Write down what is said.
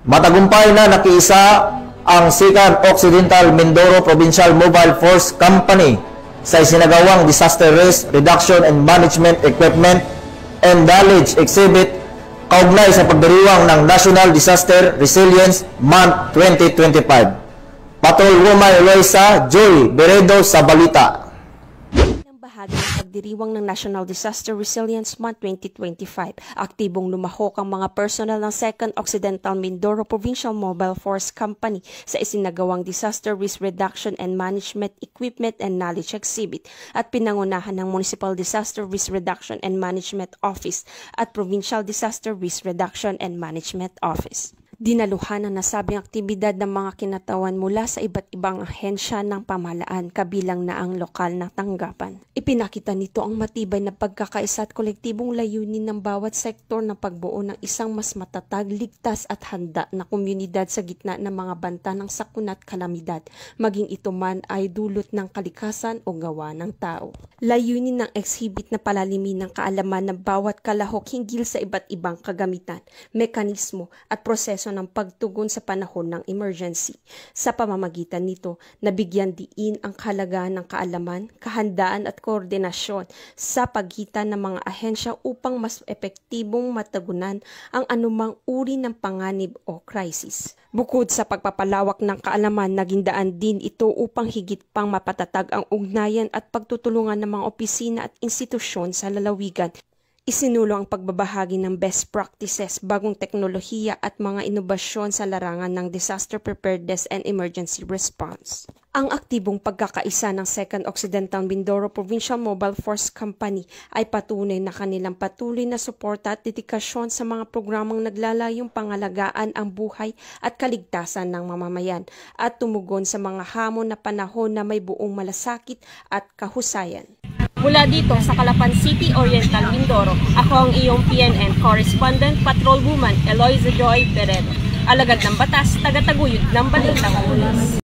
Matagumpay na nakiisa ang Second Occidental Mindoro Provincial Mobile Force Company sa isinagawang Disaster Risk Reduction and Management Equipment and Knowledge Exhibit kaugnay sa pagdiriwang ng National Disaster Resilience Month 2025. Patrolwoman Eloisa Joy Beredo sa balita. Bahagi ng pagdiriwang ng National Disaster Resilience Month 2025, aktibong lumahok ang mga personal ng Second Occidental Mindoro Provincial Mobile Force Company sa isinagawang Disaster Risk Reduction and Management Equipment and Knowledge Exhibit at pinangunahan ng Municipal Disaster Risk Reduction and Management Office at Provincial Disaster Risk Reduction and Management Office. Dinaluhan ang nasabing aktibidad ng mga kinatawan mula sa iba't ibang ahensya ng pamahalaan kabilang na ang lokal na tanggapan. Ipinakita nito ang matibay na pagkakaisa at kolektibong layunin ng bawat sektor na pagbuo ng isang mas matatag, ligtas at handa na komunidad sa gitna ng mga banta ng sakuna at kalamidad, maging ito man ay dulot ng kalikasan o gawa ng tao. Layunin ng exhibit na palalimin ng kaalaman ng bawat kalahok hinggil sa iba't ibang kagamitan, mekanismo at proseso ng pagtugon sa panahon ng emergency. Sa pamamagitan nito, nabigyan diin ang kahalagaan ng kaalaman, kahandaan at koordinasyon sa pagitan ng mga ahensya upang mas epektibong matagunan ang anumang uri ng panganib o crisis. Bukod sa pagpapalawak ng kaalaman, naging daan din ito upang higit pang mapatatag ang ugnayan at pagtutulungan ng mga opisina at institusyon sa lalawigan. Isinulo ang pagbabahagi ng best practices, bagong teknolohiya at mga inobasyon sa larangan ng disaster preparedness and emergency response. Ang aktibong pagkakaisa ng Second Occidental Mindoro Provincial Mobile Force Company ay patunay na kanilang patuloy na suporta at dedikasyon sa mga programang naglalayong pangalagaan ang buhay at kaligtasan ng mamamayan at tumugon sa mga hamon na panahon na may buong malasakit at kahusayan. Mula dito sa Calapan City, Oriental, Mindoro, ako ang iyong PNN Correspondent Patrolwoman Eloisa Joy Beredo. Alagad ng batas, tagataguyod ng balitang pulis.